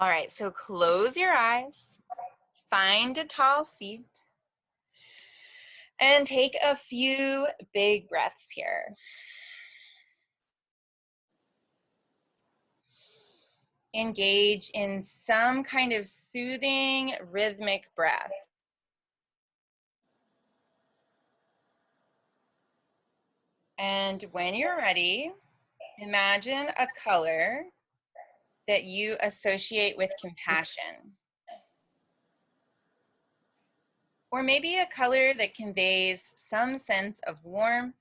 All right, so close your eyes, find a tall seat, and take a few big breaths here. Engage in some kind of soothing, rhythmic breath. And when you're ready, imagine a color that you associate with compassion. Or maybe a color that conveys some sense of warmth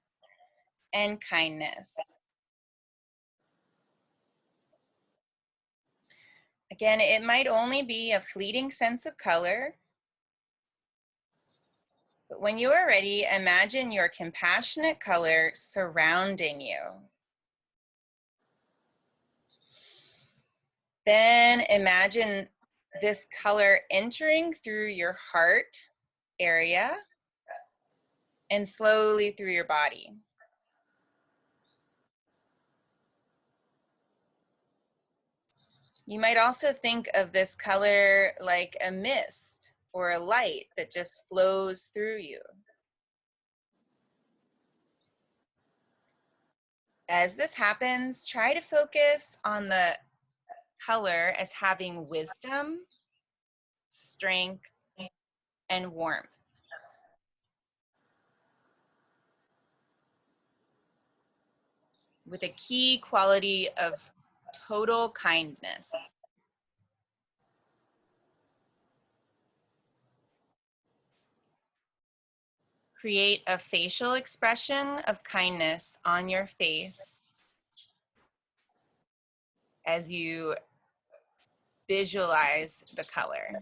and kindness. Again, it might only be a fleeting sense of color, but when you are ready, imagine your compassionate color surrounding you. Then imagine this color entering through your heart area and slowly through your body. You might also think of this color like a mist or a light that just flows through you. As this happens, try to focus on the color as having wisdom, strength, and warmth. With a key quality of total kindness. Create a facial expression of kindness on your face as you visualize the color.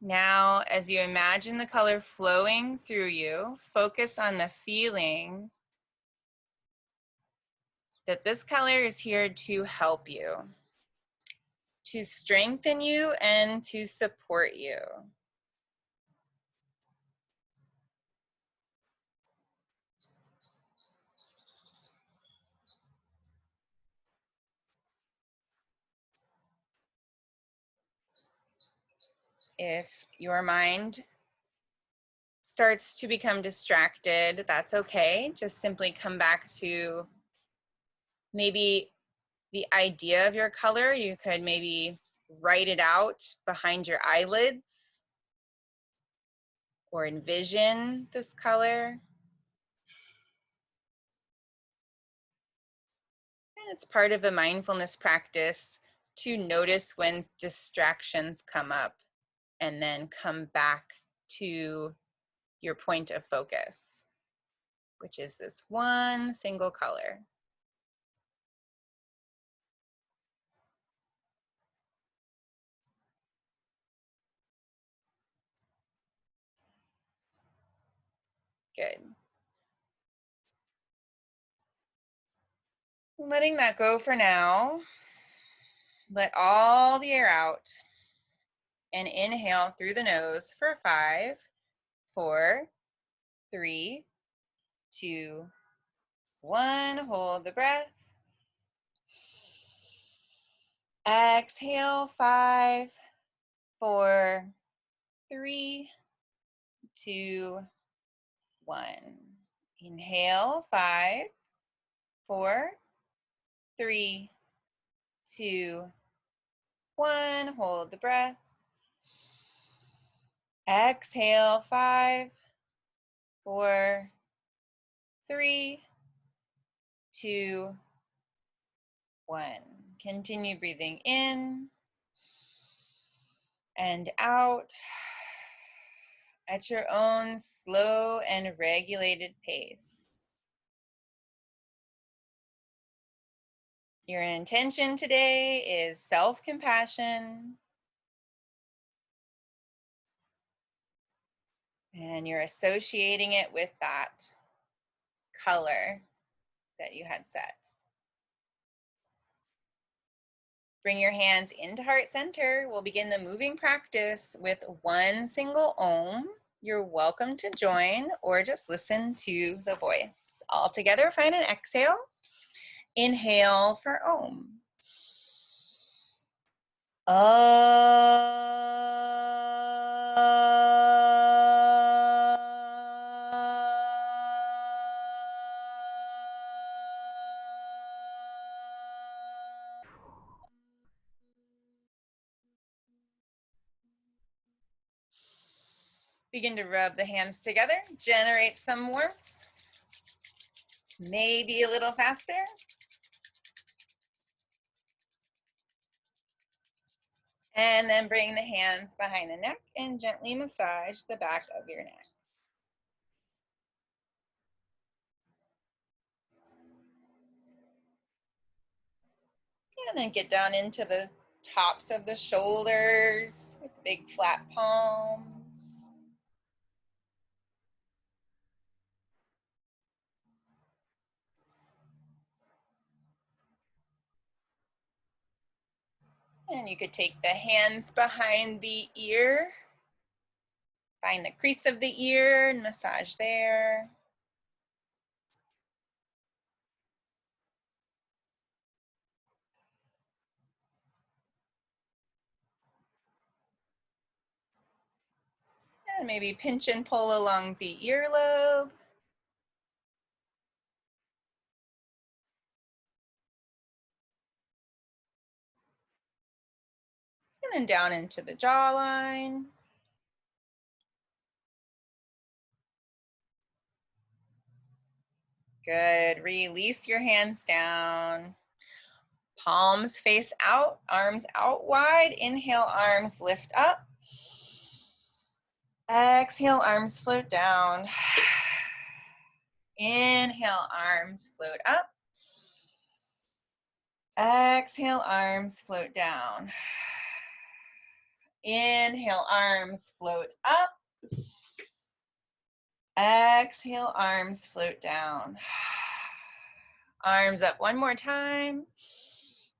Now, as you imagine the color flowing through you, focus on the feeling that this color is here to help you, to strengthen you, and to support you. If your mind starts to become distracted, that's okay. Just simply come back to maybe the idea of your color. You could maybe write it out behind your eyelids or envision this color. And it's part of a mindfulness practice to notice when distractions come up and then come back to your point of focus, which is this one single color. Good. Letting that go for now. Let all the air out and inhale through the nose for 5, 4, 3, 2, 1. Hold the breath. Exhale, 5, 4, 3, 2, 1. Inhale, 5, 4, 3, 2, 1. Hold the breath. Exhale, 5, 4, 3, 2, 1. Continue breathing in and out at your own slow and regulated pace. Your intention today is self-compassion, and you're associating it with that color that you had set. Bring your hands into heart center. We'll begin the moving practice with one single Om. You're welcome to join or just listen to the voice. All together, find an exhale. Inhale for Om. Begin to rub the hands together, generate some warmth, maybe a little faster. And then bring the hands behind the neck and gently massage the back of your neck. And then get down into the tops of the shoulders with big flat palms. And you could take the hands behind the ear. Find the crease of the ear and massage there. And maybe pinch and pull along the earlobe. And then down into the jawline. Good. Release your hands down. Palms face out, arms out wide. Inhale, arms lift up. Exhale, arms float down. Inhale, arms float up. Exhale, arms float down. Inhale, arms float up. Exhale, arms float down. Arms up one more time.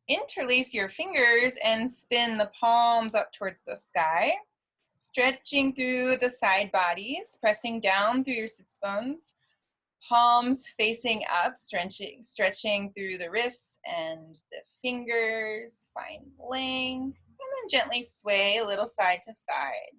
Interlace your fingers and spin the palms up towards the sky. Stretching through the side bodies, pressing down through your sits bones. Palms facing up, stretching through the wrists and the fingers. Find length. And then gently sway a little side to side.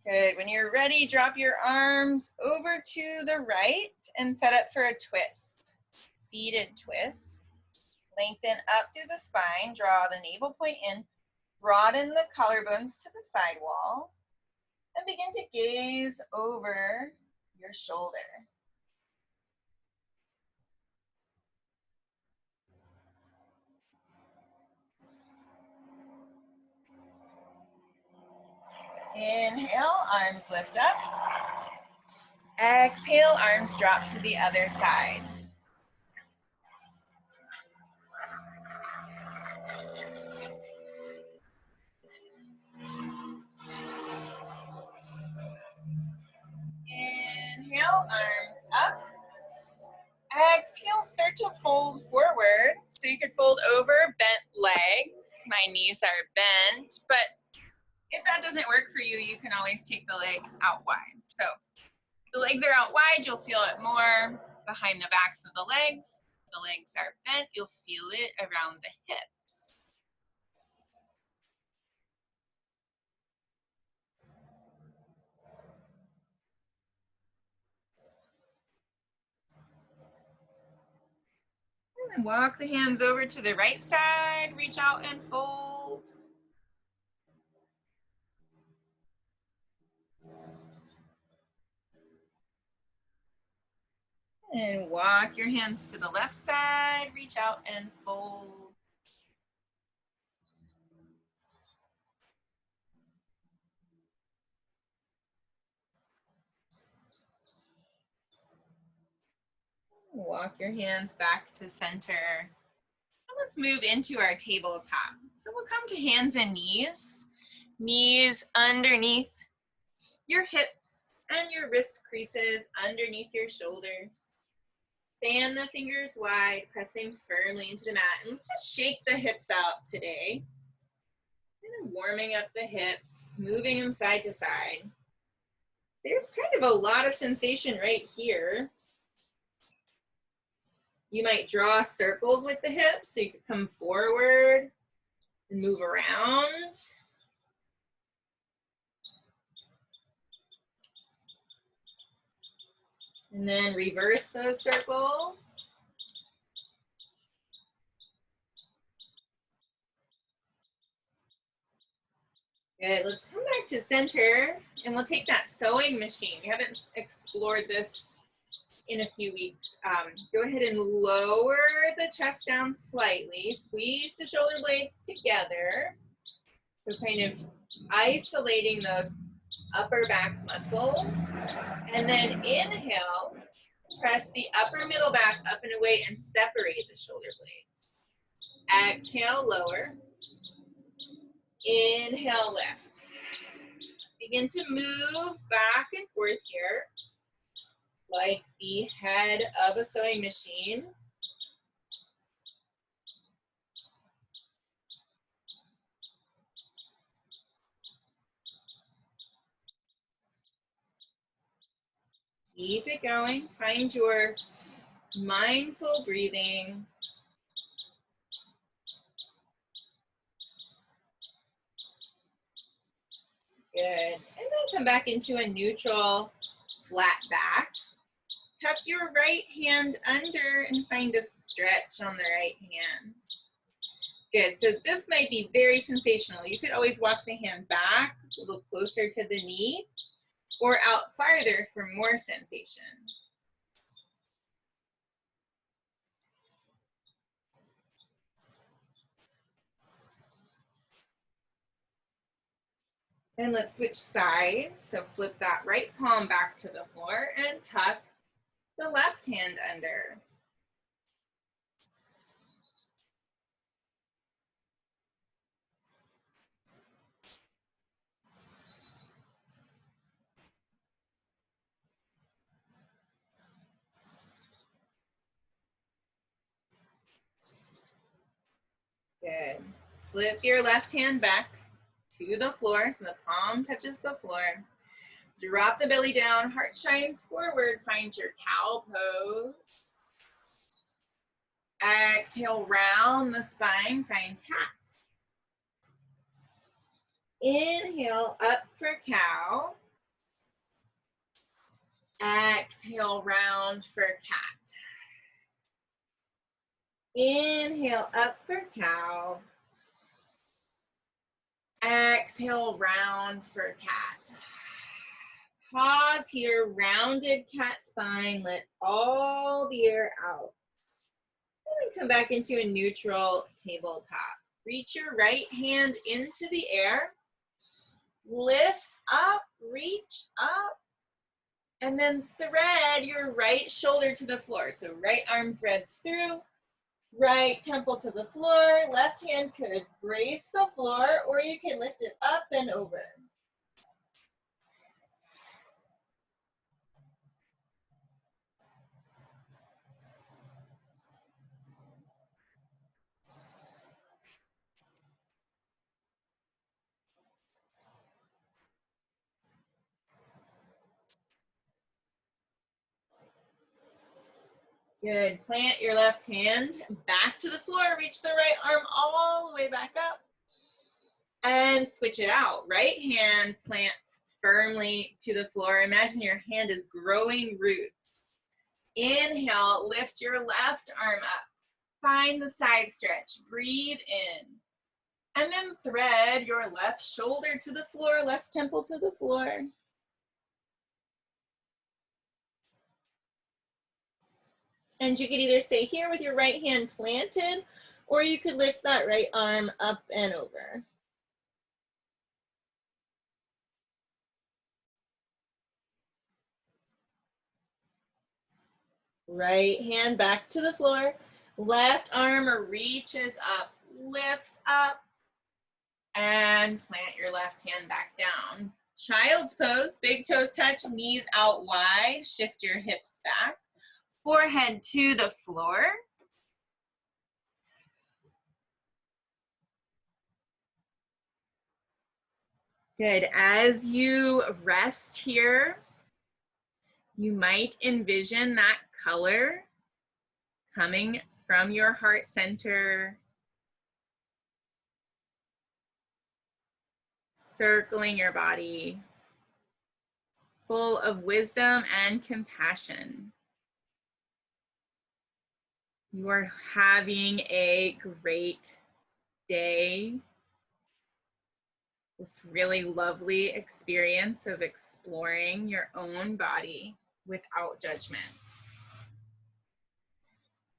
Good. When you're ready, drop your arms over to the right and set up for a twist. Seated twist. Lengthen up through the spine. Draw the navel point in. Broaden the collarbones to the side wall. And begin to gaze over your shoulder. Inhale, arms lift up. Exhale, arms drop to the other side. Inhale, arms up. Exhale, start to fold forward. So you could fold over bent legs. My knees are bent, but if that doesn't work for you, you can always take the legs out wide. So if the legs are out wide, you'll feel it more behind the backs of the legs. If the legs are bent, you'll feel it around the hips. And walk the hands over to the right side, reach out and fold. And walk your hands to the left side, reach out and fold. Walk your hands back to center. Let's move into our tabletop. So we'll come to hands and knees. Knees underneath your hips and your wrist creases underneath your shoulders. Fan the fingers wide, pressing firmly into the mat. And let's just shake the hips out today. Kind of warming up the hips, moving them side to side. There's kind of a lot of sensation right here. You might draw circles with the hips, so you could come forward and move around. And then reverse those circles. Good, let's come back to center and we'll take that sewing machine. We haven't explored this in a few weeks. Go ahead and lower the chest down slightly. Squeeze the shoulder blades together. So kind of isolating those upper back muscles. And then inhale, press the upper middle back up and away and separate the shoulder blades. Exhale, lower. Inhale, lift. Begin to move back and forth here like the head of a sewing machine. Keep it going. Find your mindful breathing. Good. And then come back into a neutral, flat back. Tuck your right hand under and find a stretch on the right hand. Good. So this might be very sensational. You could always walk the hand back a little closer to the knee or out farther for more sensation. And let's switch sides. So flip that right palm back to the floor and tuck the left hand under. Good. Flip your left hand back to the floor so the palm touches the floor. Drop the belly down, heart shines forward, find your cow pose. Exhale, round the spine, find cat. Inhale, up for cow. Exhale, round for cat. Inhale, up for cow. Exhale, round for cat. Pause here, rounded cat spine, let all the air out. And then come back into a neutral tabletop. Reach your right hand into the air. Lift up, reach up, and then thread your right shoulder to the floor. So right arm threads through, right temple to the floor, left hand could brace the floor, or you can lift it up and over. Good. Plant your left hand back to the floor. Reach the right arm all the way back up. And switch it out. Right hand plants firmly to the floor. Imagine your hand is growing roots. Inhale, lift your left arm up. Find the side stretch. Breathe in. And then thread your left shoulder to the floor, left temple to the floor. And you could either stay here with your right hand planted, or you could lift that right arm up and over. Right hand back to the floor. Left arm reaches up, lift up, and plant your left hand back down. Child's pose, big toes touch, knees out wide, shift your hips back. forehead to the floor. Good. As you rest here, you might envision that color coming from your heart center, circling your body, full of wisdom and compassion. You are having a great day. This really lovely experience of exploring your own body without judgment.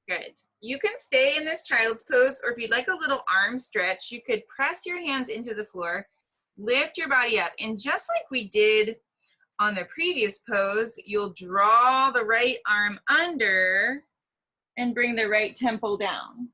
Good. You can stay in this child's pose, or if you'd like a little arm stretch, you could press your hands into the floor, lift your body up, and just like we did on the previous pose, you'll draw the right arm under and bring the right temple down.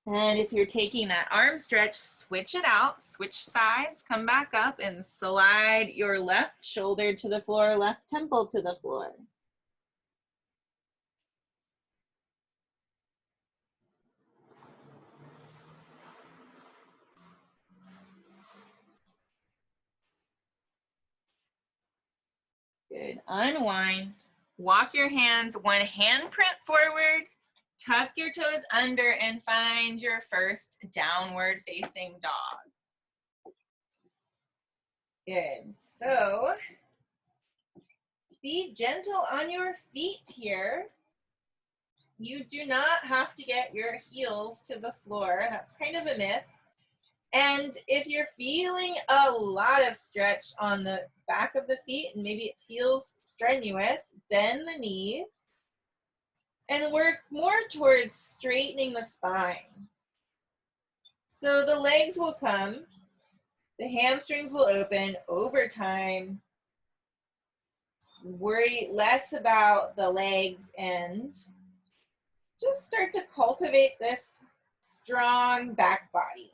And if you're taking that arm stretch, switch it out, switch sides, come back up and slide your left shoulder to the floor, left temple to the floor. Good. Unwind. Walk your hands one handprint forward, tuck your toes under, and find your first downward facing dog. Good. So be gentle on your feet here. You do not have to get your heels to the floor. That's kind of a myth. And if you're feeling a lot of stretch on the back of the feet and maybe it feels strenuous, bend the knees and work more towards straightening the spine. So the legs will come, the hamstrings will open over time. Worry less about the legs and just start to cultivate this strong back body.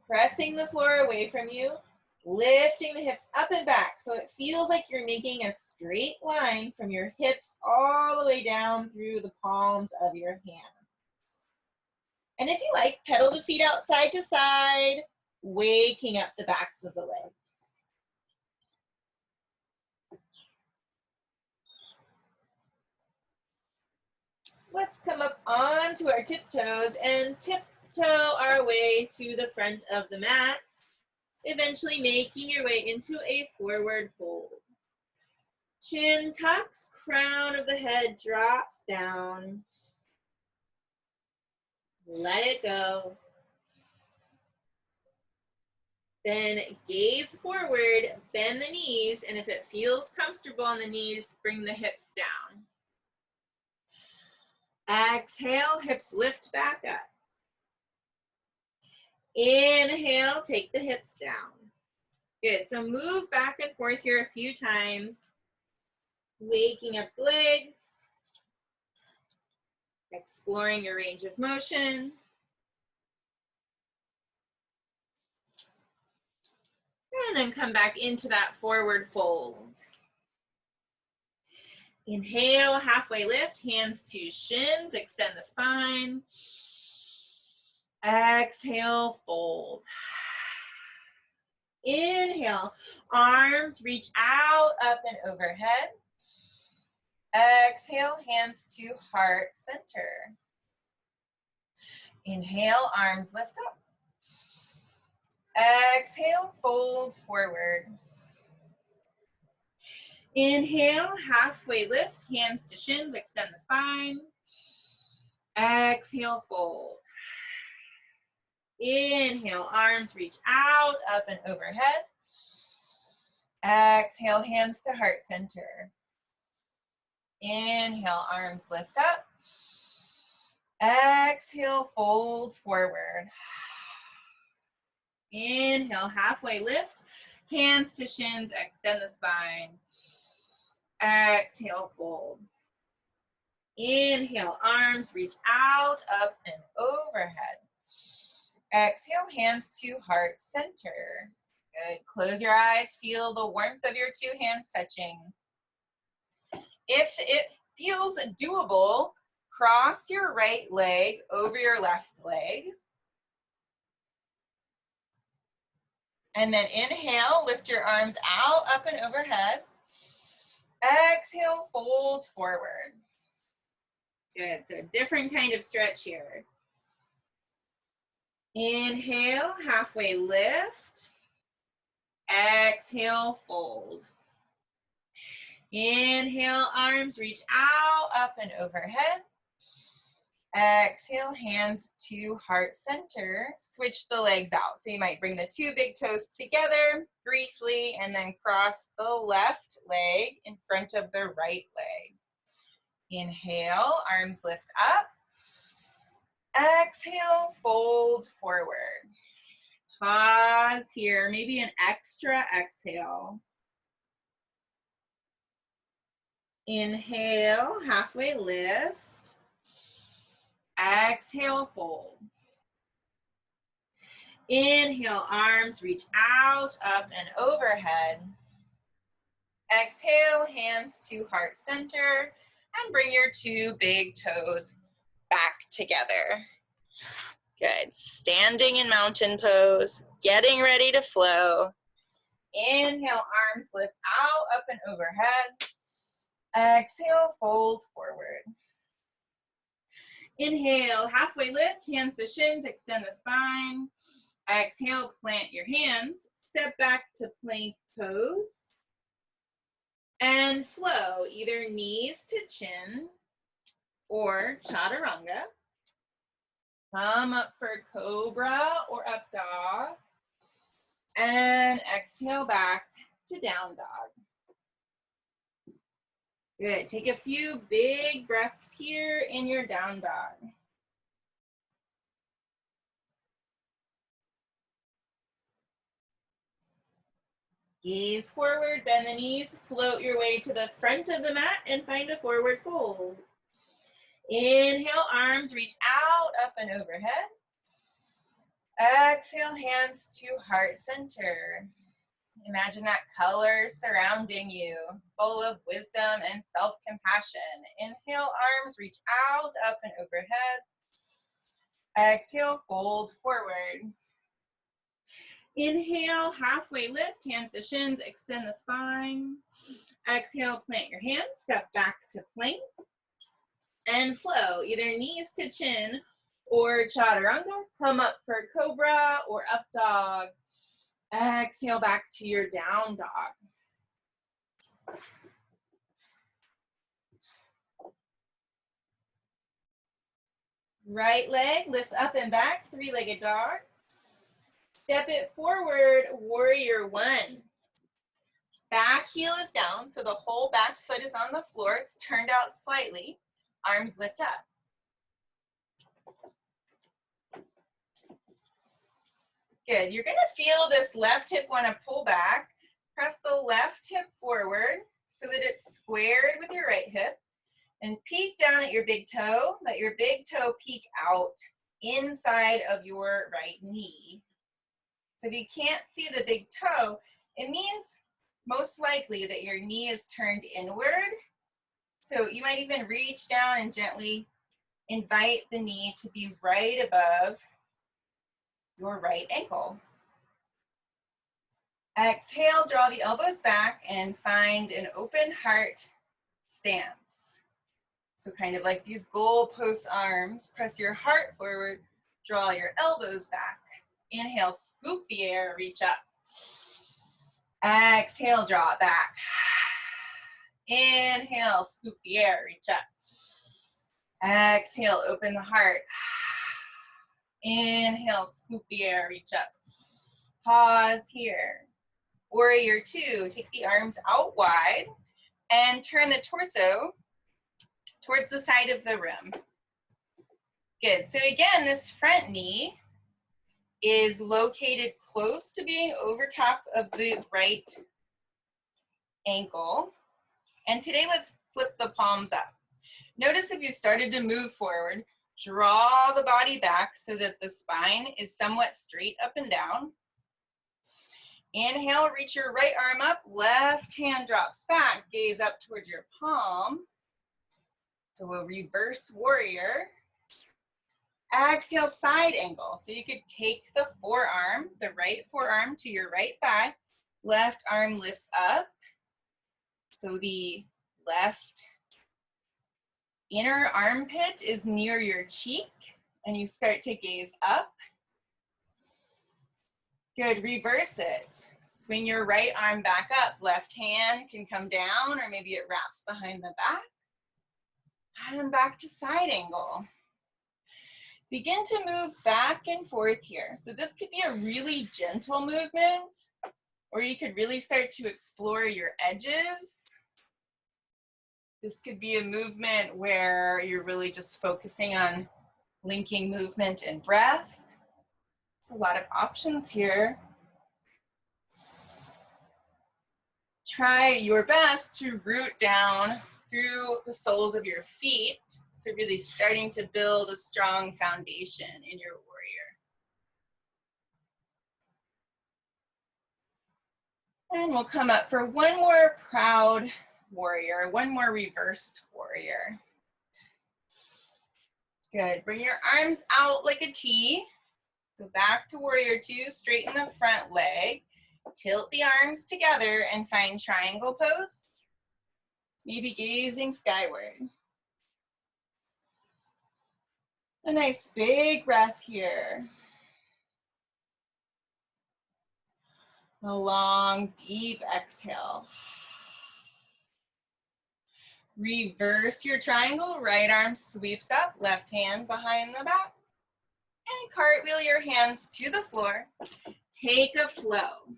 Pressing the floor away from you, lifting the hips up and back so it feels like you're making a straight line from your hips all the way down through the palms of your hands. And if you like, pedal the feet out side to side, waking up the backs of the legs. Let's come up onto our tiptoes and tiptoe our way to the front of the mat, eventually making your way into a forward fold. Chin tucks, crown of the head drops down. Let it go. Then gaze forward, bend the knees, and if it feels comfortable on the knees, bring the hips down. Exhale, hips lift back up. Inhale, take the hips down. Good, so move back and forth here a few times. Waking up the legs. Exploring your range of motion. And then come back into that forward fold. Inhale, halfway lift, hands to shins, extend the spine. Exhale, fold. Inhale, arms reach out, up and overhead. Exhale, hands to heart center. Inhale, arms lift up. Exhale, fold forward. Inhale, halfway lift, hands to shins, extend the spine. Exhale, fold. Inhale, arms reach out, up and overhead. Exhale, hands to heart center. Inhale, arms lift up. Exhale, fold forward. Inhale, halfway lift. Hands to shins, extend the spine. Exhale, fold. Inhale, arms reach out, up and overhead. Exhale, hands to heart center. Good. Close your eyes, feel the warmth of your two hands touching. If it feels doable, cross your right leg over your left leg. And then inhale, lift your arms out, up and overhead. Exhale, fold forward. Good, so a different kind of stretch here. Inhale, halfway lift. Exhale, fold. Inhale, arms reach out, up and overhead. Exhale, hands to heart center. Switch the legs out. So you might bring the two big toes together briefly and then cross the left leg in front of the right leg. Inhale, arms lift up. Exhale, fold forward. Pause here, maybe an extra exhale. Inhale, halfway lift. Exhale, fold. Inhale, arms reach out, up and overhead. Exhale, hands to heart center, and bring your two big toes back together. Good. Standing in mountain pose, getting ready to flow. Inhale, arms lift out, up and overhead. Exhale, fold forward. Inhale, halfway lift, hands to shins, extend the spine. Exhale, plant your hands, step back to plank pose. And flow, either knees to chin or chaturanga. Come up for cobra or up dog. And exhale back to down dog. Good, take a few big breaths here in your down dog. Gaze forward, bend the knees, float your way to the front of the mat and find a forward fold. Inhale, arms reach out, up and overhead. Exhale, hands to heart center. Imagine that color surrounding you, full of wisdom and self-compassion. Inhale, arms reach out, up and overhead. Exhale, fold forward. Inhale, halfway lift, hands to shins, extend the spine. Exhale, plant your hands, step back to plank. And flow, either knees to chin or chaturanga. Come up for cobra or up dog. Exhale back to your down dog. Right leg lifts up and back, three-legged dog. Step it forward, warrior one. Back heel is down, so the whole back foot is on the floor. It's turned out slightly. Arms lift up. Good, you're gonna feel this left hip wanna pull back. Press the left hip forward so that it's squared with your right hip. And peek down at your big toe. Let your big toe peek out inside of your right knee. So if you can't see the big toe, it means most likely that your knee is turned inward. So you might even reach down and gently invite the knee to be right above your right ankle. Exhale, draw the elbows back and find an open heart stance. So kind of like these goalpost arms, press your heart forward, draw your elbows back. Inhale, scoop the air, reach up. Exhale, draw it back. Inhale, scoop the air, reach up. Exhale, open the heart. Inhale, scoop the air, reach up. Pause here. Warrior two, take the arms out wide and turn the torso towards the side of the room. Good. So again, this front knee is located close to being over top of the right ankle. And today, let's flip the palms up. Notice if you started to move forward, draw the body back so that the spine is somewhat straight up and down. Inhale, reach your right arm up, left hand drops back, gaze up towards your palm. So we'll reverse warrior. Exhale, side angle. So you could take the forearm, the right forearm to your right thigh, left arm lifts up. So the left inner armpit is near your cheek, and you start to gaze up. Good, reverse it. Swing your right arm back up. Left hand can come down, or maybe it wraps behind the back. And back to side angle. Begin to move back and forth here. So this could be a really gentle movement, or you could really start to explore your edges. This could be a movement where you're really just focusing on linking movement and breath. There's a lot of options here. Try your best to root down through the soles of your feet. So really starting to build a strong foundation in your warrior. And we'll come up for one more proud warrior, one more reversed warrior. Good, bring your arms out like a T. Go back to warrior two, straighten the front leg. Tilt the arms together and find triangle pose. Maybe gazing skyward. A nice big breath here. A long, deep exhale. Reverse your triangle. Right arm sweeps up, left hand behind the back. And cartwheel your hands to the floor. Take a flow.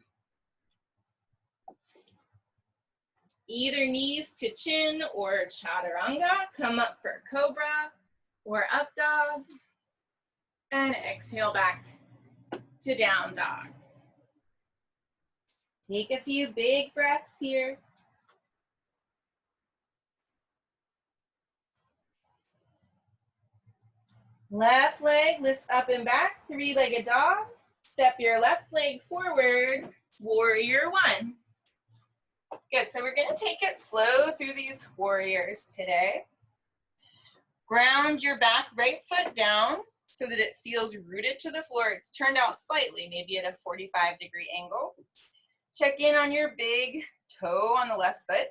Either knees to chin or chaturanga. Come up for cobra or up dog. And exhale back to down dog. Take a few big breaths here. Left leg lifts up and back, three-legged dog. Step your left leg forward, warrior one. Good, so we're gonna take it slow through these warriors today. Ground your back right foot down so that it feels rooted to the floor. It's turned out slightly, maybe at a 45-degree angle. Check in on your big toe on the left foot.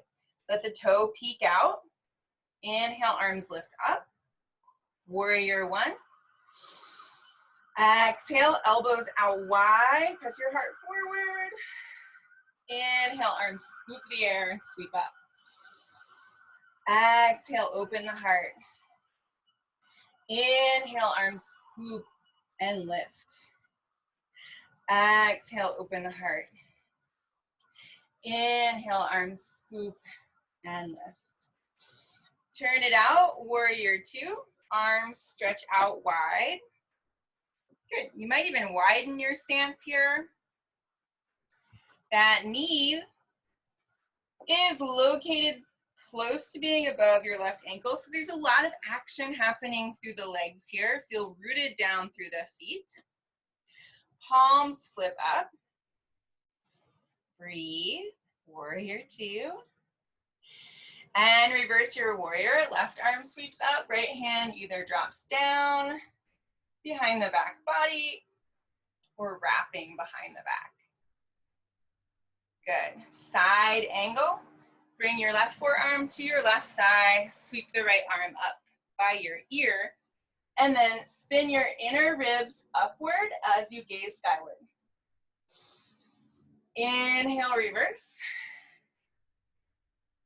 Let the toe peek out. Inhale, arms lift up. Warrior one. Exhale, elbows out wide. Press your heart forward. Inhale, arms scoop the air and sweep up. Exhale, open the heart. Inhale, arms scoop and lift. Exhale, open the heart. Inhale, arms scoop and lift. Turn it out, warrior two. Arms stretch out wide. Good, you might even widen your stance here. That knee is located close to being above your left ankle, so there's a lot of action happening through the legs here. Feel rooted down through the feet. Palms flip up. Breathe, warrior two. And reverse your warrior. Left arm sweeps up, right hand either drops down behind the back body or wrapping behind the back. Good. Side angle. Bring your left forearm to your left thigh. Sweep the right arm up by your ear. And then spin your inner ribs upward as you gaze skyward. Inhale, reverse.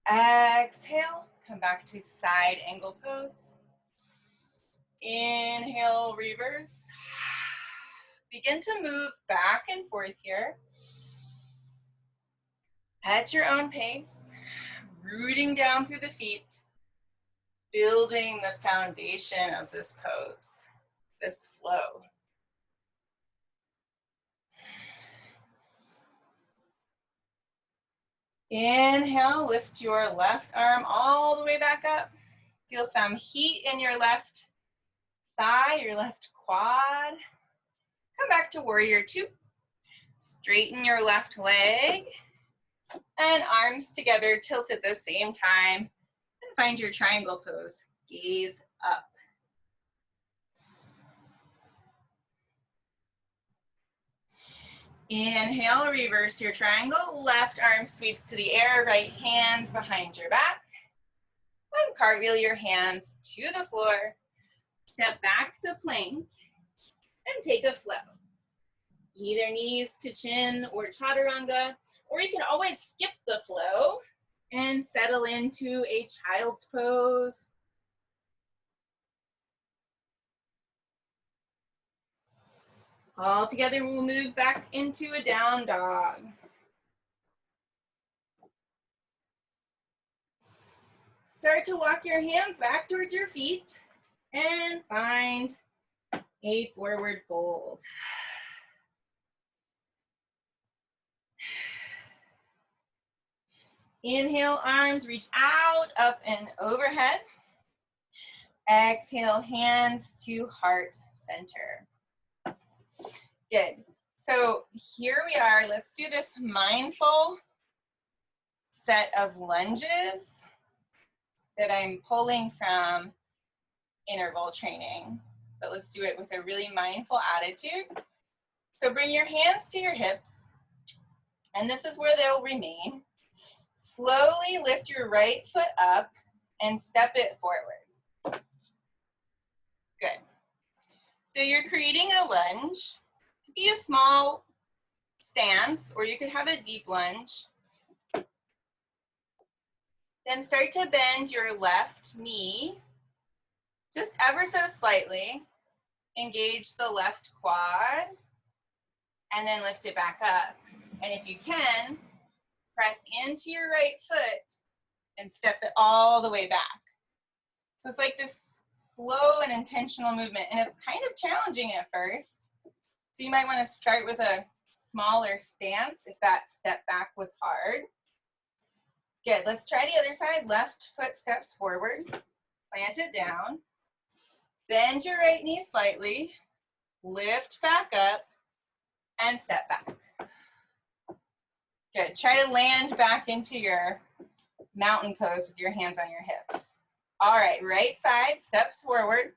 Exhale, come back to side angle pose. Inhale, reverse. Begin to move back and forth here. At your own pace, rooting down through the feet, building the foundation of this pose. this flow. Inhale, lift your left arm all the way back up. Feel some heat in your left thigh, your left quad. Come back to warrior two. Straighten your left leg and arms together, tilt at the same time, and find your triangle pose. Gaze up. Inhale, reverse your triangle. Left arm sweeps to the air, right hands behind your back. And cartwheel your hands to the floor. Step back to plank and take a flow. Either knees to chin or chaturanga, or you can always skip the flow and settle into a child's pose. All together, we'll move back into a down dog. Start to walk your hands back towards your feet and find a forward fold. Inhale, arms reach out, up and overhead. Exhale, hands to heart center. Good. So here we are. Let's do this mindful set of lunges that I'm pulling from interval training. But let's do it with a really mindful attitude. So bring your hands to your hips, and this is where they'll remain. Slowly lift your right foot up and step it forward. Good. So you're creating a lunge. It could be a small stance, or you could have a deep lunge. Then start to bend your left knee, just ever so slightly. Engage the left quad, and then lift it back up. And if you can, press into your right foot and step it all the way back. So it's like this slow and intentional movement, and it's kind of challenging at first. So you might want to start with a smaller stance if that step back was hard. Good, let's try the other side. Left foot steps forward, plant it down, bend your right knee slightly, lift back up, and step back. Good, try to land back into your mountain pose with your hands on your hips. All right, right side, steps forward,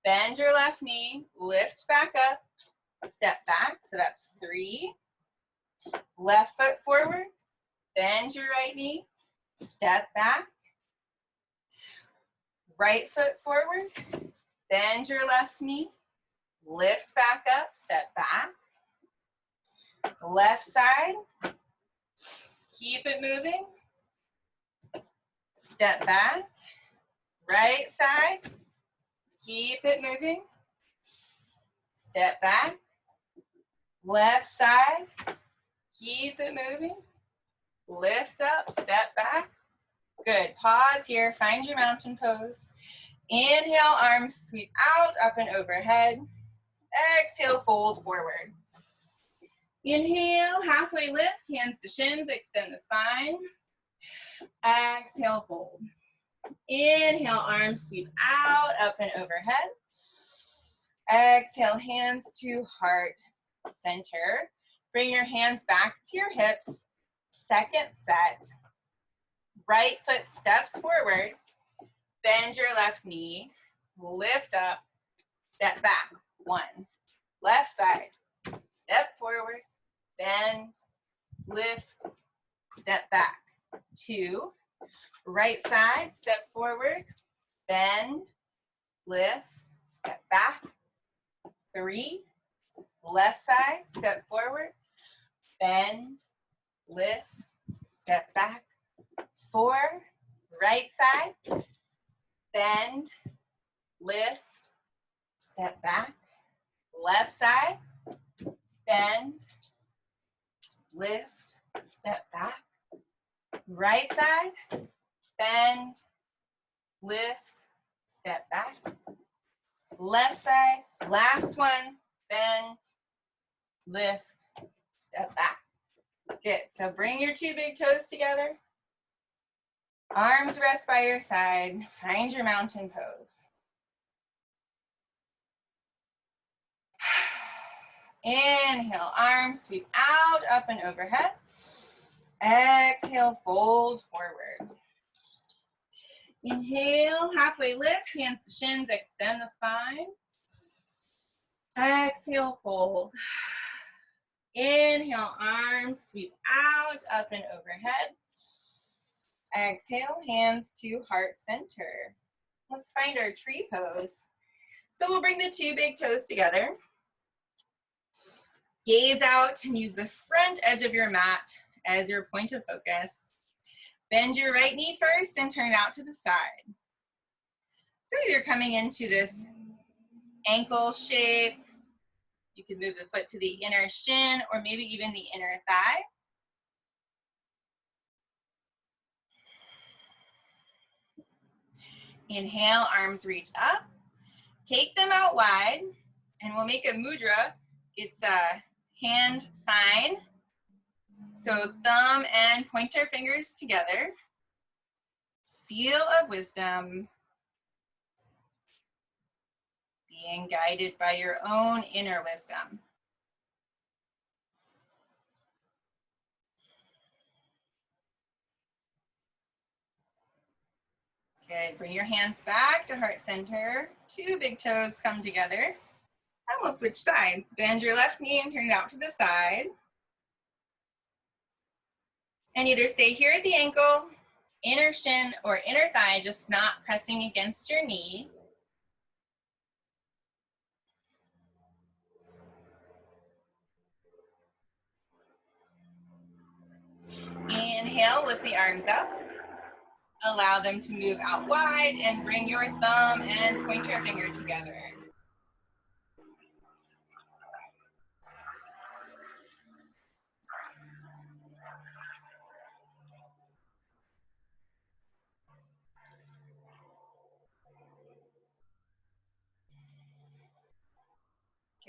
bend your left knee, lift back up, step back, so that's 3. Left foot forward, bend your right knee, step back. Right foot forward, bend your left knee, lift back up, step back. Left side, keep it moving, step back. Right side, keep it moving, step back. Left side, keep it moving, lift up, step back. Good, pause here, find your mountain pose. Inhale, arms sweep out, up and overhead. Exhale, fold forward. Inhale, halfway lift, hands to shins, extend the spine. Exhale, fold. Inhale, arms sweep out, up and overhead. Exhale, hands to heart center. Bring your hands back to your hips. Second set. Right foot steps forward. Bend your left knee. Lift up. Step back. 1. Left side. Step forward. Bend. Lift. Step back. 2. Right side. Step forward. Bend. Lift. Step back. 3. Left side. Step forward. Bend. Lift. Step back. 4. Right side. Bend. Lift. Step back. Left side. Bend. Lift. Step back. Right side. Bend. Lift. Step back. Left side, last one, bend, lift, step back. Good, so bring your two big toes together. Arms rest by your side, find your mountain pose. Inhale, arms sweep out, up and overhead. Exhale, fold forward. Inhale, halfway lift, hands to shins, extend the spine. Exhale, fold. Inhale, arms sweep out, up and overhead. Exhale, hands to heart center. Let's find our tree pose. So we'll bring the two big toes together. Gaze out and use the front edge of your mat as your point of focus. Bend your right knee first and turn it out to the side. So either coming into this ankle shape, you can move the foot to the inner shin or maybe even the inner thigh. Inhale, arms reach up. Take them out wide and we'll make a mudra. It's a hand sign. So thumb and pointer fingers together. Seal of wisdom. Being guided by your own inner wisdom. Good, bring your hands back to heart center. Two big toes come together. And we'll switch sides. Bend your left knee and turn it out to the side. And either stay here at the ankle, inner shin, or inner thigh, just not pressing against your knee. Inhale, lift the arms up. Allow them to move out wide and bring your thumb and pointer finger together.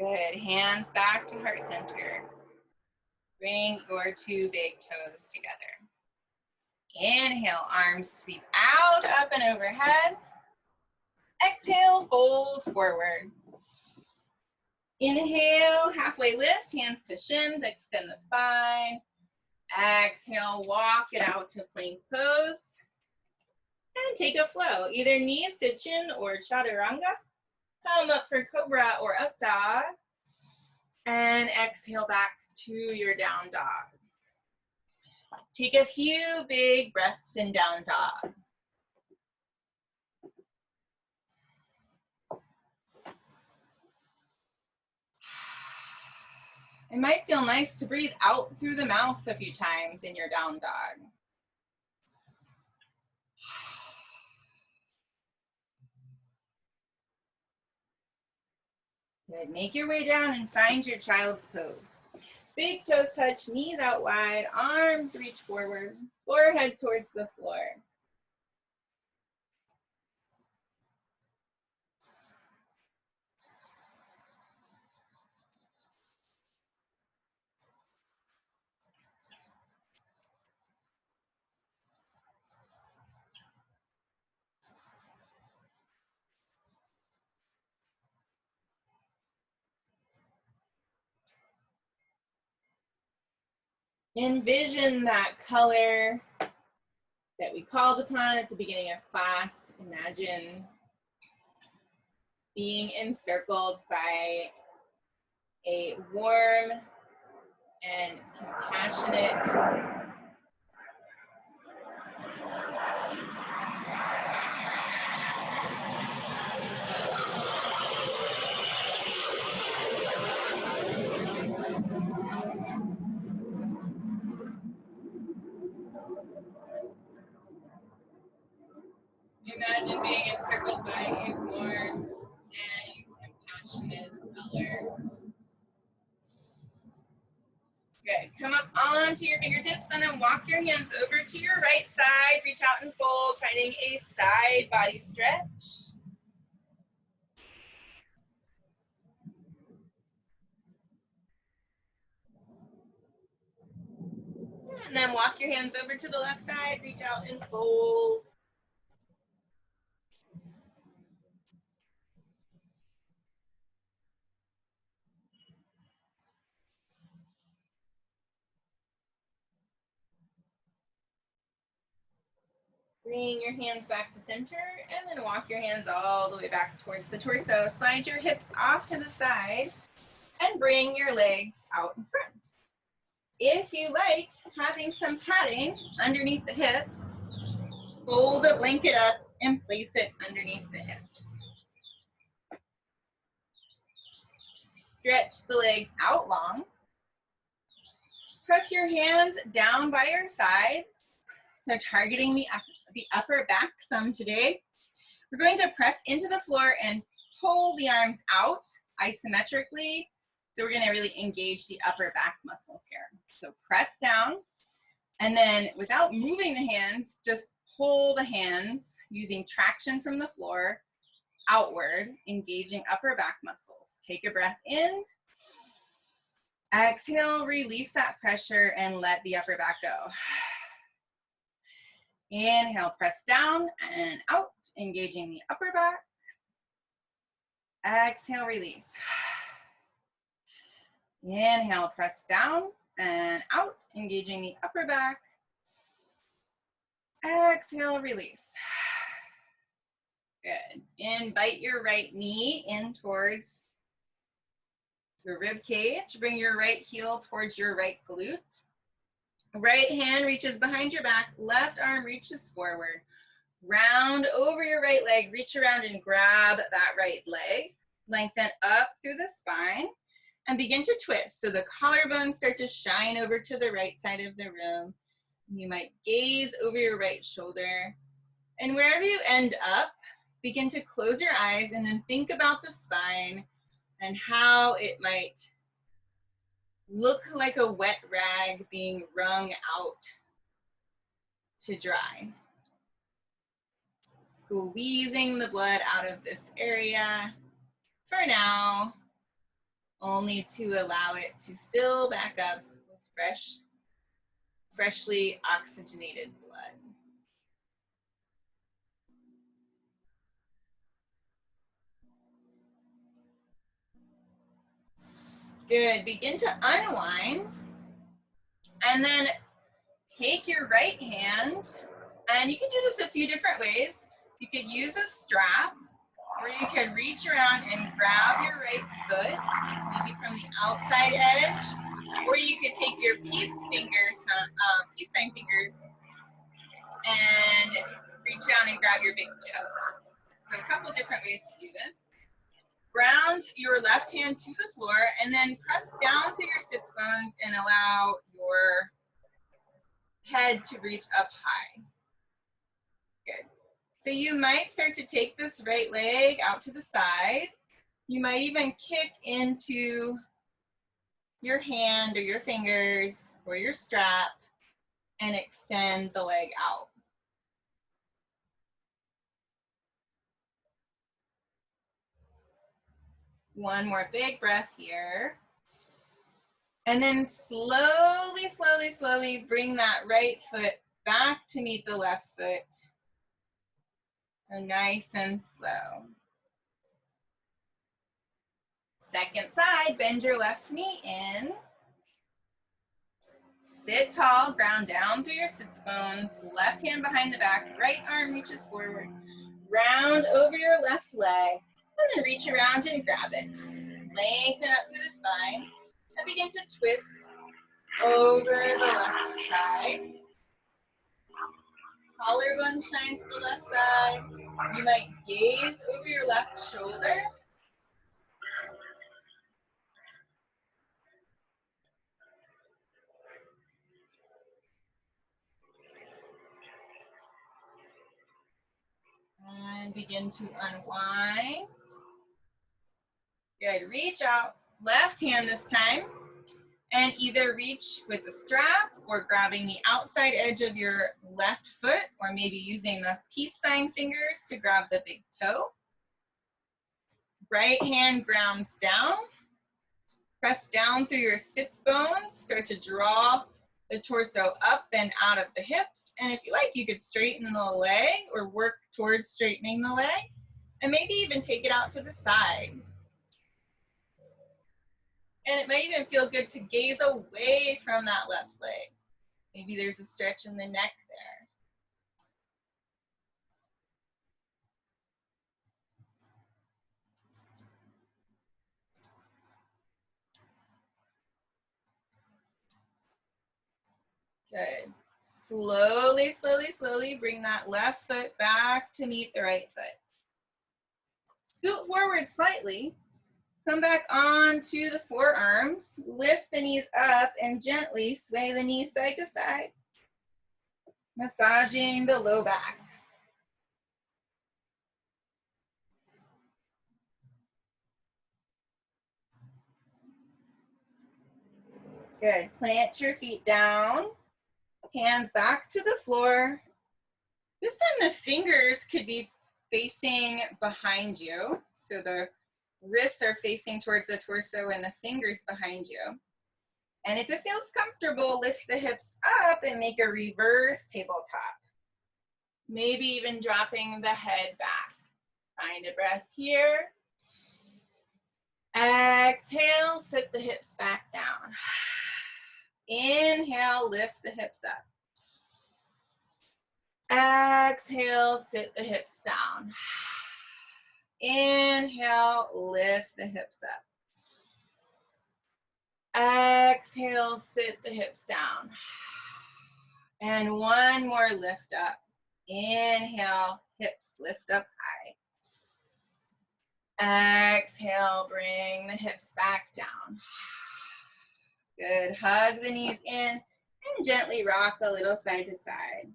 Good, hands back to heart center. Bring your two big toes together. Inhale, arms sweep out, up and overhead. Exhale, fold forward. Inhale, halfway lift, hands to shins, extend the spine. Exhale, walk it out to plank pose. And take a flow, either knees to chin or chaturanga. Come up for cobra or up dog. And exhale back to your down dog. Take a few big breaths in down dog. It might feel nice to breathe out through the mouth a few times in your down dog. Good. Make your way down and find your child's pose. Big toes touch, knees out wide, arms reach forward, forehead towards the floor. Envision that color that we called upon at the beginning of class. Imagine being encircled by a warm and compassionate Imagine being encircled by a warm and compassionate color. Good. Come up onto your fingertips and then walk your hands over to your right side. Reach out and fold, finding a side body stretch. And then walk your hands over to the left side, reach out and fold. Bring your hands back to center and then walk your hands all the way back towards the torso. Slide your hips off to the side and bring your legs out in front. If you like having some padding underneath the hips, fold a blanket up and place it underneath the hips. Stretch the legs out long. Press your hands down by your sides. So targeting the upper back some today. We're going to press into the floor and pull the arms out isometrically. So we're going to really engage the upper back muscles here. So press down, and then without moving the hands, just pull the hands using traction from the floor outward, engaging upper back muscles. Take a breath in. Exhale, release that pressure and let the upper back go. Inhale, press down and out, engaging the upper back. Exhale, release. Inhale, press down and out, engaging the upper back. Exhale, release. Good. Invite your right knee in towards the rib cage. Bring your right heel towards your right glute. Right hand reaches behind your back, left arm reaches forward. Round over your right leg, reach around and grab that right leg. Lengthen up through the spine and begin to twist. So the collarbones start to shine over to the right side of the room. You might gaze over your right shoulder. And wherever you end up, begin to close your eyes and then think about the spine and how it might look like a wet rag being wrung out to dry. So squeezing the blood out of this area for now, only to allow it to fill back up with freshly oxygenated blood. Good, begin to unwind and then take your right hand, and you can do this a few different ways. You could use a strap, or you could reach around and grab your right foot, maybe from the outside edge, or you could take your peace sign finger, and reach down and grab your big toe. So a couple different ways to do this. Ground your left hand to the floor and then press down through your sits bones and allow your head to reach up high. Good. So you might start to take this right leg out to the side. You might even kick into your hand or your fingers or your strap and extend the leg out. One more big breath here. And then slowly, slowly, slowly bring that right foot back to meet the left foot. So nice and slow. Second side, bend your left knee in. Sit tall, ground down through your sits bones. Left hand behind the back, right arm reaches forward. Round over your left leg, and then reach around and grab it. Lengthen up through the spine, and begin to twist over the left side. Collarbone shine to the left side. You might gaze over your left shoulder. And begin to unwind. Good, reach out, left hand this time. And either reach with the strap or grabbing the outside edge of your left foot, or maybe using the peace sign fingers to grab the big toe. Right hand grounds down. Press down through your sits bones. Start to draw the torso up and out of the hips. And if you like, you could straighten the leg or work towards straightening the leg, and maybe even take it out to the side. And it might even feel good to gaze away from that left leg. Maybe there's a stretch in the neck there. Good. Slowly, slowly, slowly bring that left foot back to meet the right foot. Scoot forward slightly. Come back onto the forearms. Lift the knees up and gently sway the knees side to side, massaging the low back. Good. Plant your feet down, hands back to the floor. This time the fingers could be facing behind you. So the wrists are facing towards the torso and the fingers behind you. And if it feels comfortable, lift the hips up and make a reverse tabletop. Maybe even dropping the head back. Find a breath here. Exhale, sit the hips back down. Inhale, lift the hips up. Exhale, sit the hips down. Inhale, lift the hips up. Exhale, sit the hips down. And one more lift up. Inhale, hips lift up high. Exhale, bring the hips back down. Good. Hug the knees in and gently rock a little side to side.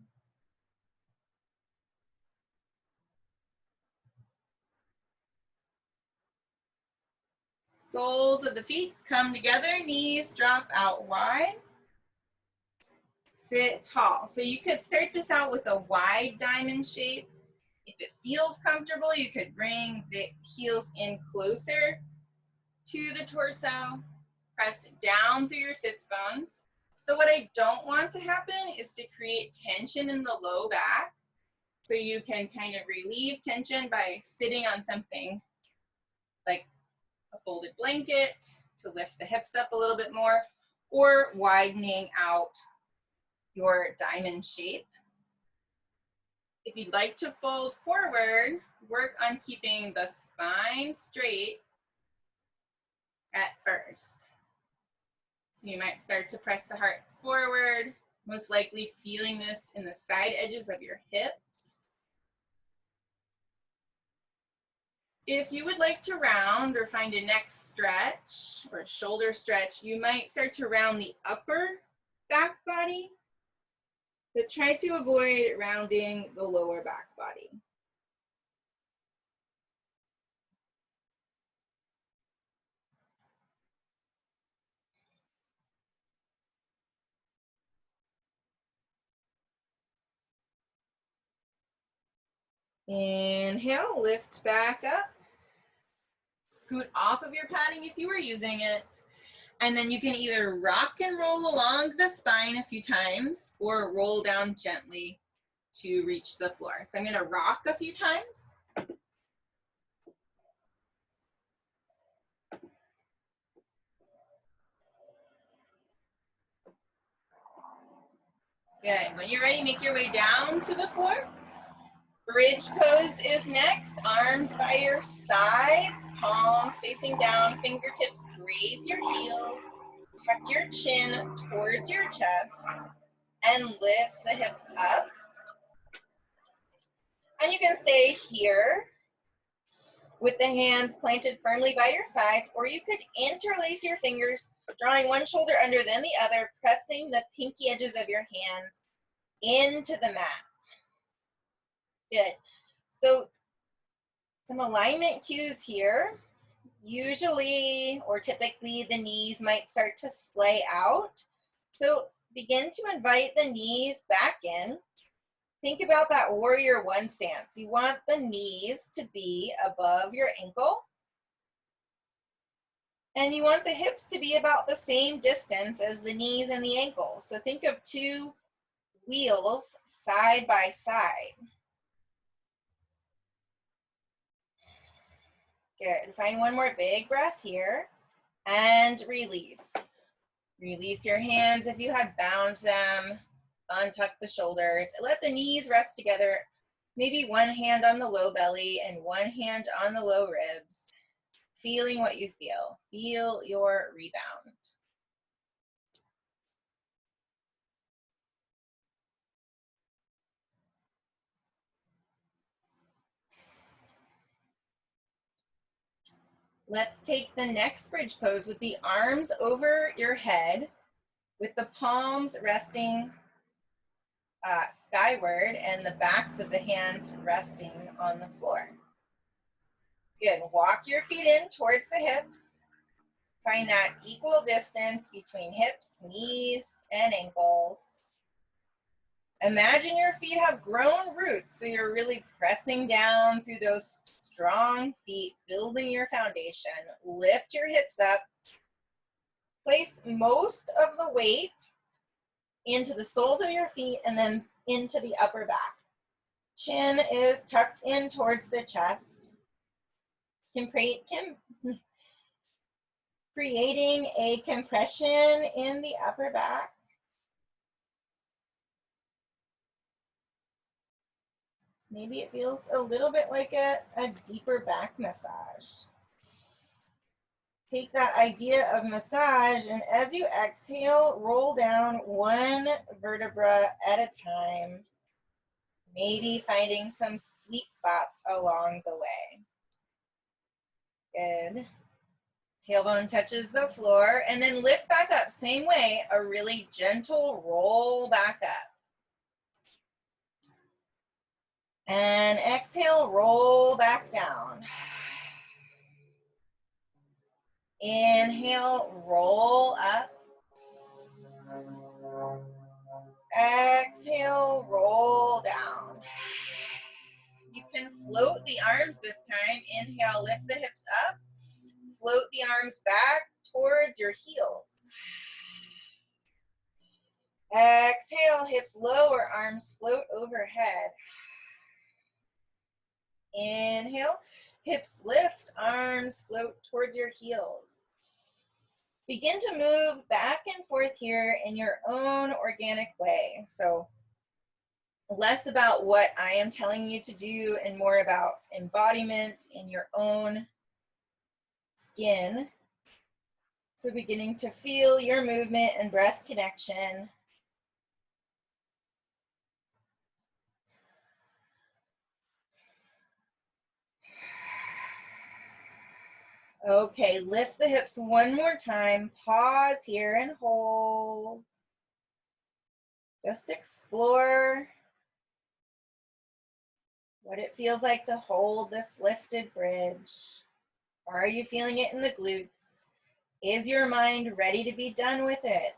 Soles of the feet come together, knees drop out wide. Sit tall. So you could start this out with a wide diamond shape. If it feels comfortable, you could bring the heels in closer to the torso. Press down through your sits bones. So what I don't want to happen is to create tension in the low back. So you can kind of relieve tension by sitting on something like a folded blanket to lift the hips up a little bit more, or widening out your diamond shape. If you'd like to fold forward, work on keeping the spine straight at first. So you might start to press the heart forward, most likely feeling this in the side edges of your hips. If you would like to round or find a neck stretch or a shoulder stretch, you might start to round the upper back body, but try to avoid rounding the lower back body. Inhale, lift back up. Scoot off of your padding if you were using it. And then you can either rock and roll along the spine a few times or roll down gently to reach the floor. So I'm going to rock a few times. Good. When you're ready, make your way down to the floor. Bridge pose is next. Arms by your sides, palms facing down, fingertips graze your heels. Tuck your chin towards your chest and lift the hips up. And you can stay here with the hands planted firmly by your sides, or you could interlace your fingers, drawing one shoulder under then the other, pressing the pinky edges of your hands into the mat. Good. So some alignment cues here. Usually or typically the knees might start to splay out. So begin to invite the knees back in. Think about that warrior one stance. You want the knees to be above your ankle. And you want the hips to be about the same distance as the knees and the ankles. So think of two wheels side by side. Good. Find one more big breath here and release. Release your hands if you had bound them. Untuck the shoulders. Let the knees rest together. Maybe one hand on the low belly and one hand on the low ribs. Feeling what you feel. Feel your rebound. Let's take the next bridge pose with the arms over your head, with the palms resting skyward and the backs of the hands resting on the floor. Good. Walk your feet in towards the hips. Find that equal distance between hips, knees, and ankles. Imagine your feet have grown roots, so you're really pressing down through those strong feet, building your foundation. Lift your hips up. Place most of the weight into the soles of your feet and then into the upper back. Chin is tucked in towards the chest. Creating a compression in the upper back. Maybe it feels a little bit like a deeper back massage. Take that idea of massage, and as you exhale, roll down one vertebra at a time, maybe finding some sweet spots along the way. Good. Tailbone touches the floor, and then lift back up. Same way, a really gentle roll back up. And exhale, roll back down. Inhale, roll up. Exhale, roll down. You can float the arms this time. Inhale, lift the hips up. Float the arms back towards your heels. Exhale, hips lower, arms float overhead. Inhale, hips lift, arms float towards your heels. Begin to move back and forth here in your own organic way. So less about what I am telling you to do and more about embodiment in your own skin. So beginning to feel your movement and breath connection. Okay, lift the hips one more time. Pause here and hold. Just explore what it feels like to hold this lifted bridge. Are you feeling it in the glutes? Is your mind ready to be done with it?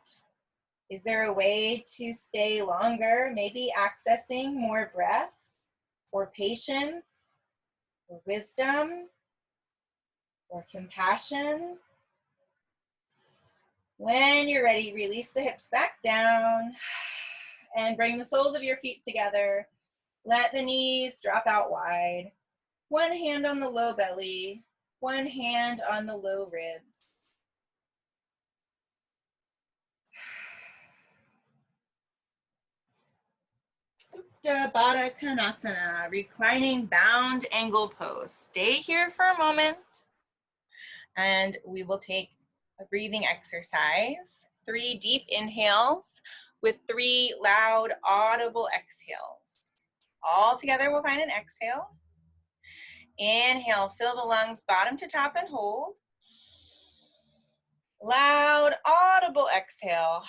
Is there a way to stay longer, maybe accessing more breath or patience or wisdom or compassion? When you're ready, release the hips back down and bring the soles of your feet together. Let the knees drop out wide. One hand on the low belly, one hand on the low ribs. Supta Baddha Konasana, reclining bound angle pose. Stay here for a moment and we will take a breathing exercise. 3 deep inhales with 3 loud audible exhales. All together we'll find an exhale. Inhale, fill the lungs bottom to top and hold. Loud audible exhale.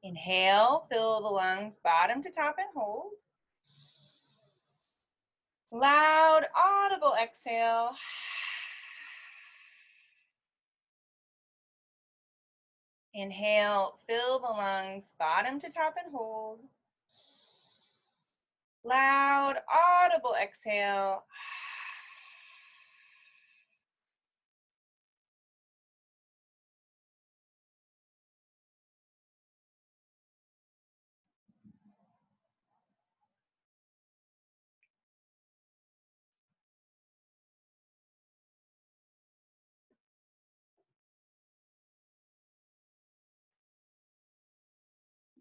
Inhale, fill the lungs bottom to top and hold. Loud audible exhale. Inhale, fill the lungs bottom to top and hold. Loud audible exhale.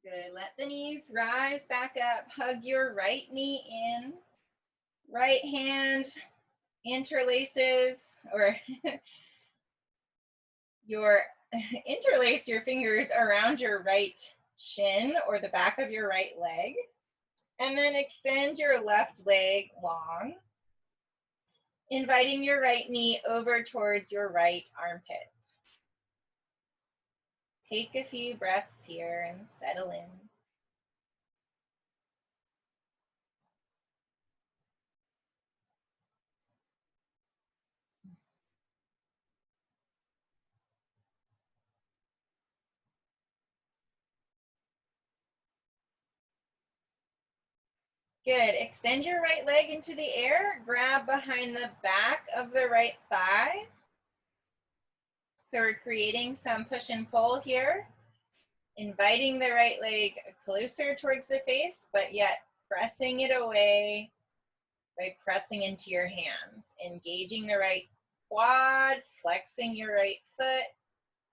Good. Let the knees rise back up. Hug your right knee in. Right hand interlaces or interlace your fingers around your right shin or the back of your right leg. And then extend your left leg long, inviting your right knee over towards your right armpit. Take a few breaths here and settle in. Good. Extend your right leg into the air. Grab behind the back of the right thigh. So we're creating some push and pull here, inviting the right leg closer towards the face, but yet pressing it away by pressing into your hands, engaging the right quad, flexing your right foot,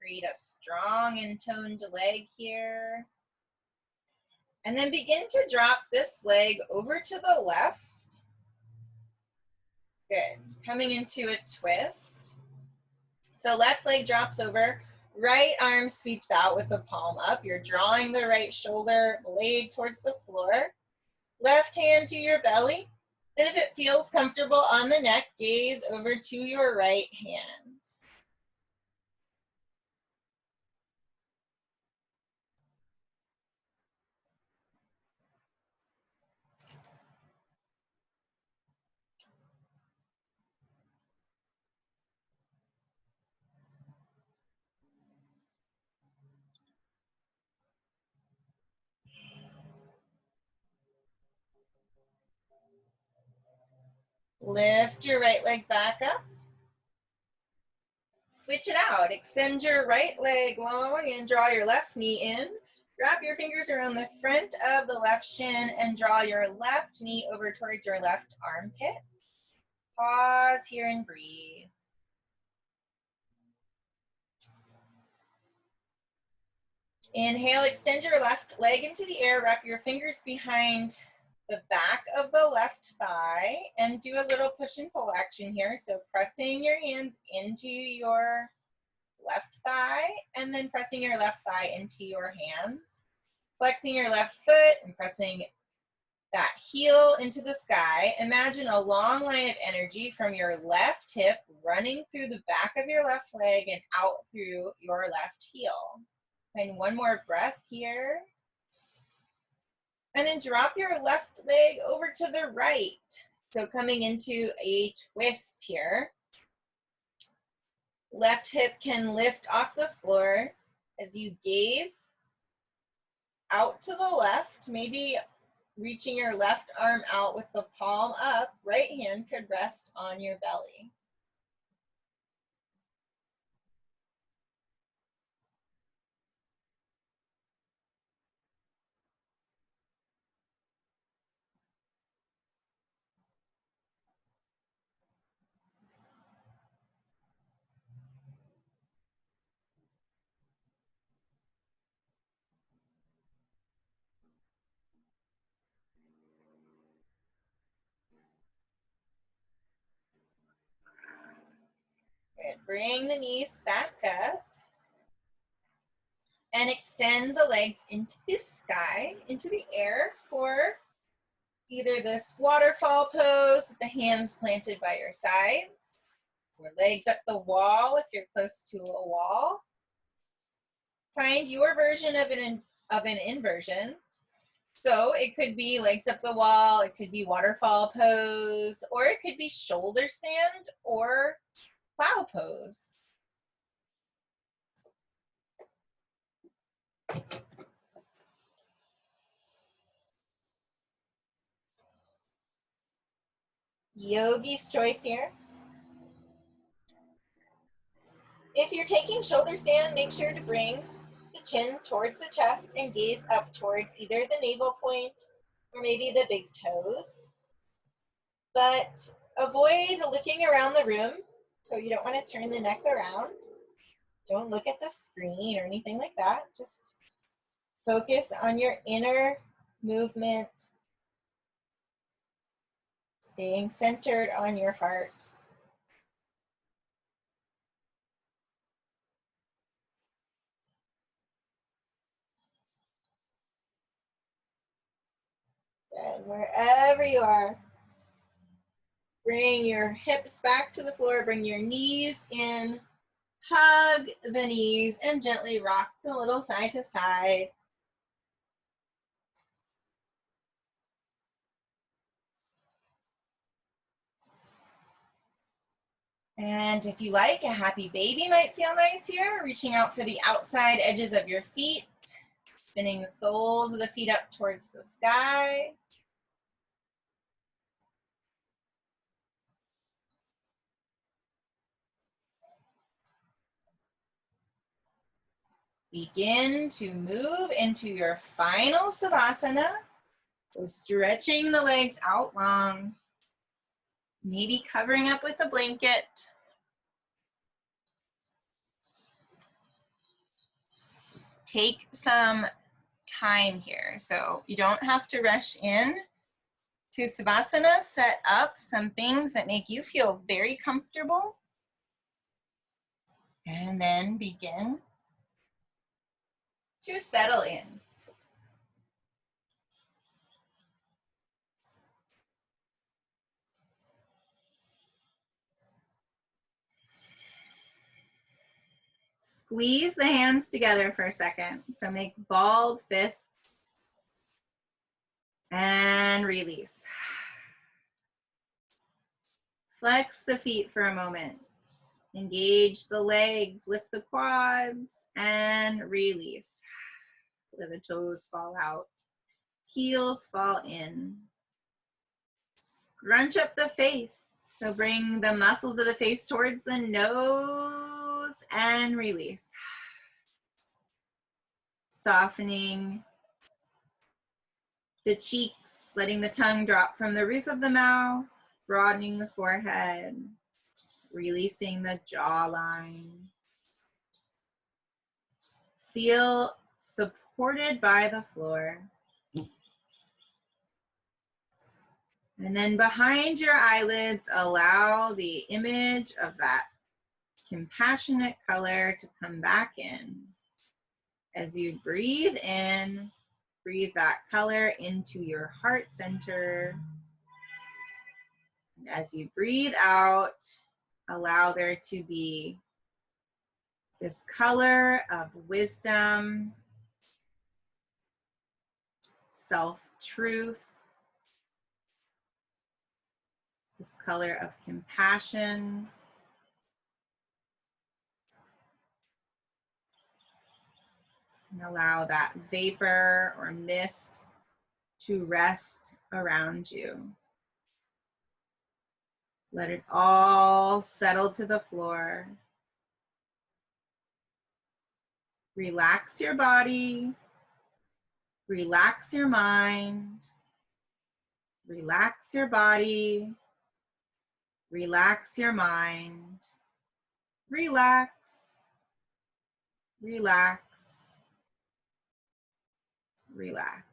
create a strong and toned leg here. And then begin to drop this leg over to the left. Good. Coming into a twist. So left leg drops over, right arm sweeps out with the palm up. You're drawing the right shoulder blade towards the floor. Left hand to your belly. And if it feels comfortable on the neck, gaze over to your right hand. Lift your right leg back up. Switch it out. Extend your right leg long and draw your left knee in. Wrap your fingers around the front of the left shin and draw your left knee over towards your left armpit. Pause here and breathe. Inhale, extend your left leg into the air. Wrap your fingers behind the back of the left thigh and do a little push and pull action here. So pressing your hands into your left thigh and then pressing your left thigh into your hands. Flexing your left foot and pressing that heel into the sky. Imagine a long line of energy from your left hip running through the back of your left leg and out through your left heel. And one more breath here. And then drop your left leg over to the right. So coming into a twist here. Left hip can lift off the floor as you gaze out to the left, maybe reaching your left arm out with the palm up. Right hand could rest on your belly. Good. Bring the knees back up and extend the legs into the sky, into the air for either this waterfall pose with the hands planted by your sides, or legs up the wall if you're close to a wall. Find your version of an inversion. So it could be legs up the wall, it could be waterfall pose, or it could be shoulder stand or plow pose. Yogi's choice here. If you're taking shoulder stand, make sure to bring the chin towards the chest and gaze up towards either the navel point or maybe the big toes. But avoid looking around the room, so you don't want to turn the neck around. Don't look at the screen or anything like that. Just Focus on your inner movement, staying centered on your heart. And wherever you are, bring your hips back to the floor, bring your knees in, hug the knees, and gently rock a little side to side. And if you like, a happy baby might feel nice here, reaching out for the outside edges of your feet, spinning the soles of the feet up towards the sky. Begin to move into your final Savasana. So stretching the legs out long, maybe covering up with a blanket. Take some time here. So you don't have to rush in to Savasana. Set up some things that make you feel very comfortable. And then begin to settle in. Squeeze the hands together for a second. So make balled fists and release. Flex the feet for a moment. Engage the legs, lift the quads, and release. Let the toes fall out. Heels fall in. Scrunch up the face. So bring the muscles of the face towards the nose and release. Softening the cheeks, letting the tongue drop from the roof of the mouth, broadening the forehead, releasing the jawline. Feel supported by the floor. And then behind your eyelids, allow the image of that compassionate color to come back in. As you breathe in, breathe that color into your heart center. And as you breathe out, allow there to be this color of wisdom, self-truth, this color of compassion. And allow that vapor or mist to rest around you. Let it all settle to the floor. Relax your body. Relax your mind. Relax your body. Relax your mind. Relax. Relax. Relax.